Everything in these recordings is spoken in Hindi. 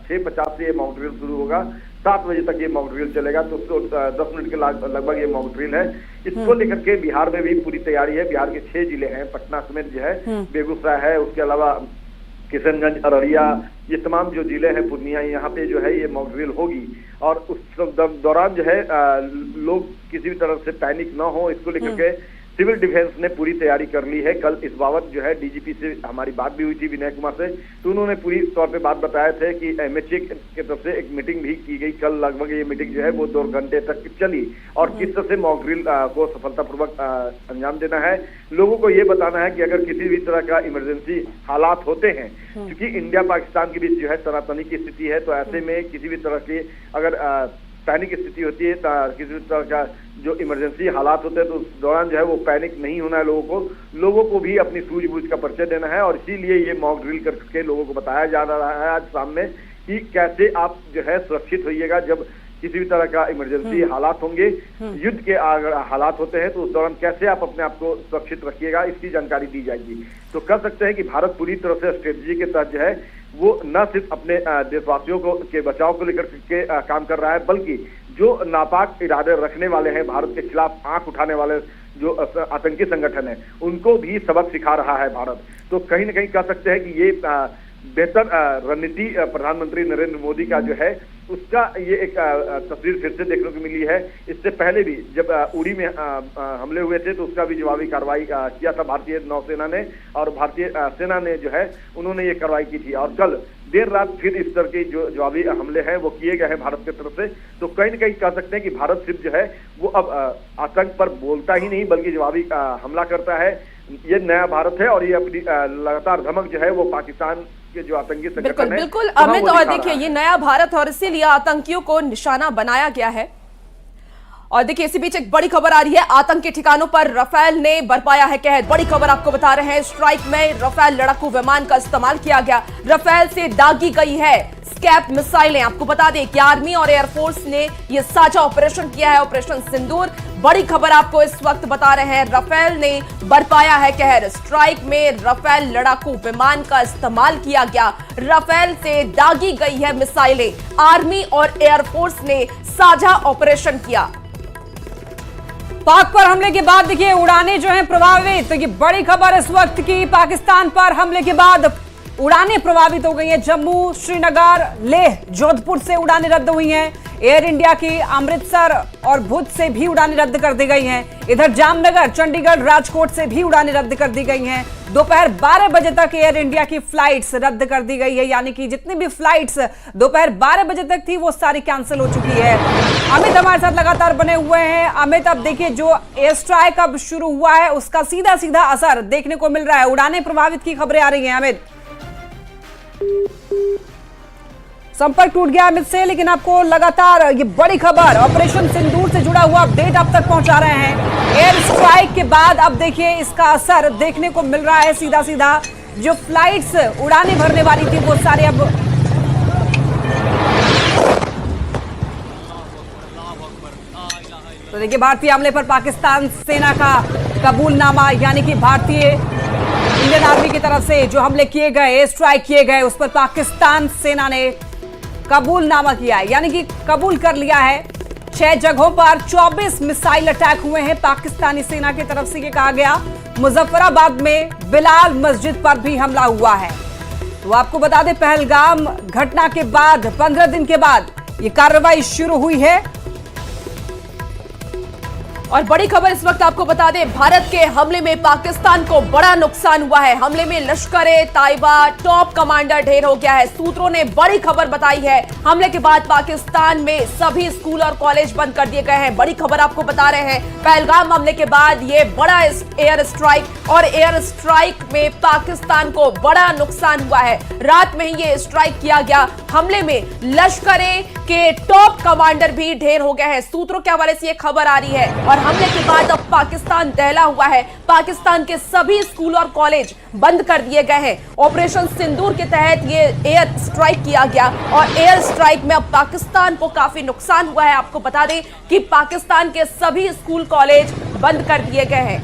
6:50 से ये मॉक ड्रिल शुरू होगा, 7 बजे तक ये मॉक ड्रिल चलेगा। तो 10 मिनट के लगभग ये मॉक ड्रिल है। इसको लेकर के बिहार में भी पूरी तैयारी है। बिहार के 6 जिले हैं, पटना समेत जो है, बेगूसराय है, उसके अलावा किशनगंज, अररिया, ये तमाम जो जिले हैं, पूर्णिया, यहाँ पे जो है ये मॉक ड्रिल होगी। और उस दौरान जो है लोग किसी भी तरह से पैनिक ना हो, इसको लेकर के सिविल डिफेंस ने पूरी तैयारी कर ली है। कल इस बाबत जो है डीजीपी से हमारी बात भी हुई थी, विनय कुमार से, तो उन्होंने पूरी तौर पे बात बताए थे कि एमएचए की तरफ से एक मीटिंग भी की गई। कल लगभग ये मीटिंग जो है वो 2 घंटे तक चली और किस तरह से मॉक ड्रिल को सफलतापूर्वक अंजाम देना है। लोगों को ये बताना है कि अगर किसी भी तरह का इमरजेंसी हालात होते हैं, क्योंकि इंडिया पाकिस्तान के बीच जो है तनातनी की स्थिति है, तो ऐसे में किसी भी तरह की अगर पैनिक स्थिति होती है, किसी भी तरह का जो इमरजेंसी हालात होते हैं, तो उस दौरान जो है वो पैनिक नहीं होना है। लोगों को भी अपनी सूझबूझ का परिचय देना है और इसीलिए ये मॉक ड्रिल करके लोगों को बताया जा रहा है आज शाम में कि कैसे आप जो है सुरक्षित होइएगा। जब किसी भी तरह का इमरजेंसी हालात होंगे, युद्ध के अगर हालात होते हैं, तो उस दौरान कैसे आप अपने आप को सुरक्षित रखिएगा, इसकी जानकारी दी जाएगी। तो कह सकते हैं कि भारत पूरी तरह से स्ट्रेटजी के तहत जो है वो न सिर्फ अपने देशवासियों को के बचाव को लेकर के काम कर रहा है, बल्कि जो नापाक इरादे रखने वाले हैं, भारत के खिलाफ आंख उठाने वाले जो आतंकी संगठन है, उनको भी सबक सिखा रहा है भारत। तो कहीं न कहीं कह सकते हैं कि ये बेहतर रणनीति प्रधानमंत्री नरेंद्र मोदी का जो है उसका ये एक तस्वीर फिर से देखने को मिली है। इससे पहले भी जब उड़ी में हमले हुए थे, तो उसका भी जवाबी कार्रवाई किया था भारतीय नौसेना ने, और भारतीय सेना ने जो है उन्होंने ये कार्रवाई की थी। और कल देर रात फिर इस तरह के जो जवाबी हमले हैं वो किए गए हैं भारत की तरफ से। तो कहीं न कहीं कह सकते हैं कि भारत सिर्फ जो है वो अब आतंक पर बोलता ही नहीं, बल्कि जवाबी हमला करता है। ये नया भारत है और ये अपनी लगातार धमक जो है वो पाकिस्तान के जो आतंकी संगठन है, बिल्कुल अमित, और देखिए ये नया भारत और इसीलिए आतंकियों को निशाना बनाया गया है। और देखिए इसी बीच एक बड़ी खबर आ रही है, आतंक के ठिकानों पर राफेल ने बरपाया है कहर। बड़ी खबर आपको बता रहे हैं, स्ट्राइक में राफेल लड़ाकू विमान का इस्तेमाल किया गया। राफेल से दागी गई है स्कैप मिसाइलें। आपको बता दें कि आर्मी और एयरफोर्स ने यह साझा ऑपरेशन किया है, ऑपरेशन सिंदूर। बड़ी खबर आपको इस वक्त बता रहे हैं, राफेल ने बरपाया है कहर। स्ट्राइक में राफेल लड़ाकू विमान का इस्तेमाल किया गया, राफेल से दागी गई है मिसाइलें। आर्मी और एयरफोर्स ने साझा ऑपरेशन किया। पाक पर हमले के बाद देखिए उड़ानें जो हैं प्रभावित। तो ये बड़ी खबर इस वक्त की, पाकिस्तान पर हमले के बाद उड़ानें प्रभावित हो गई हैं। जम्मू, श्रीनगर, लेह, जोधपुर से उड़ानें रद्द हुई हैं। एयर इंडिया की अमृतसर और भुज से भी उड़ानें रद्द कर दी गई हैं। इधर जामनगर, चंडीगढ़, राजकोट से भी उड़ानें रद्द कर दी गई हैं। दोपहर 12 बजे तक एयर इंडिया की फ्लाइट्स रद्द कर दी गई है, यानी कि जितनी भी फ्लाइट्स दोपहर 12 बजे तक थी वो सारी कैंसिल हो चुकी है। अमित हमारे साथ लगातार बने हुए हैं। अमित, अब देखिए जो एयर स्ट्राइक अब शुरू हुआ है उसका सीधा सीधा असर देखने को मिल रहा है, उड़ानें प्रभावित की खबरें आ रही हैं। अमित, संपर्क टूट गया अमित से, लेकिन आपको लगातार ये बड़ी खबर ऑपरेशन सिंदूर से जुड़ा हुआ अपडेट अब तक पहुंचा रहे हैं। एयर स्ट्राइक के बाद अब देखिए इसका असर देखने को मिल रहा है सीधा सीधा। जो फ्लाइट्स उड़ानें भरने वाली थी वो सारे अब तो देखिए भारतीय हमले पर पाकिस्तान सेना का कबूलनामा, यानी कि भारतीय इंडियन आर्मी की तरफ से जो हमले किए गए, एयर स्ट्राइक किए गए, उस पर पाकिस्तान सेना ने कबूलनामा किया है, यानी कि कबूल कर लिया है। 6 जगहों पर 24 मिसाइल अटैक हुए हैं पाकिस्तानी सेना की तरफ से, ये कहा गया। मुजफ्फराबाद में बिलाल मस्जिद पर भी हमला हुआ है। तो आपको बता दें, पहलगाम घटना के बाद 15 दिन के बाद ये कार्रवाई शुरू हुई है। और बड़ी खबर इस वक्त आपको बता दें, भारत के हमले में पाकिस्तान को बड़ा नुकसान हुआ है। हमले में लश्कर-ए-ताइबा टॉप कमांडर ढेर हो गया है। सूत्रों ने बड़ी खबर बताई है, हमले के बाद पाकिस्तान में सभी स्कूल और कॉलेज बंद कर दिए गए हैं। बड़ी खबर आपको बता रहे हैं, पहलगाम हमले के बाद ये बड़ा एयर स्ट्राइक, और एयर स्ट्राइक में पाकिस्तान को बड़ा नुकसान हुआ है। रात में ही ये स्ट्राइक किया गया। हमले में लश्कर के टॉप कमांडर भी ढेर हो गए हैं। सूत्रों के हवाले से ये खबर आ रही है। और हमले के बाद अब पाकिस्तान दहला हुआ है। पाकिस्तान के सभी स्कूल और कॉलेज बंद कर दिए गए हैं। ऑपरेशन सिंदूर के तहत ये एयर स्ट्राइक किया गया, और एयर स्ट्राइक में अब पाकिस्तान को काफी नुकसान हुआ है। आपको बता दें कि पाकिस्तान के सभी स्कूल कॉलेज बंद कर दिए गए हैं।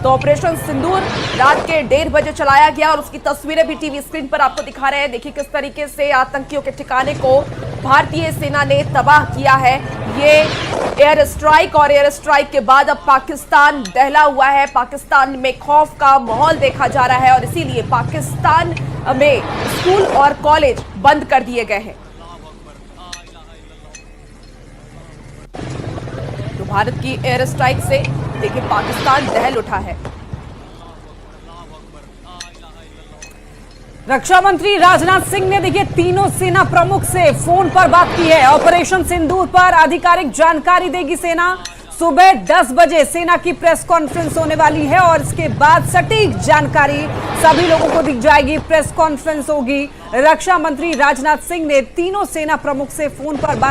तो ऑपरेशन सिंदूर रात के 1:30 बजे चलाया गया और उसकी तस्वीरें भी टीवी स्क्रीन पर आपको दिखा रहे हैं। देखिए किस तरीके से आतंकियों के ठिकाने को भारतीय सेना ने तबाह किया है। ये एयर स्ट्राइक और एयर स्ट्राइक के बाद अब पाकिस्तान दहला हुआ है। पाकिस्तान में खौफ का माहौल देखा जा रहा है और इसीलिए पाकिस्तान में स्कूल और कॉलेज बंद कर दिए गए हैं। तो भारत की एयर स्ट्राइक से देखिए पाकिस्तान दहल उठा है। रक्षा मंत्री राजनाथ सिंह ने देखिए तीनों सेना प्रमुख से फोन पर बात की है। ऑपरेशन सिंदूर पर आधिकारिक जानकारी देगी सेना। सुबह 10 बजे सेना की प्रेस कॉन्फ्रेंस होने वाली है और इसके बाद सटीक जानकारी सभी लोगों को दी जाएगी। प्रेस कॉन्फ्रेंस होगी। रक्षा मंत्री राजनाथ सिंह ने तीनों सेना प्रमुख से फोन पर बात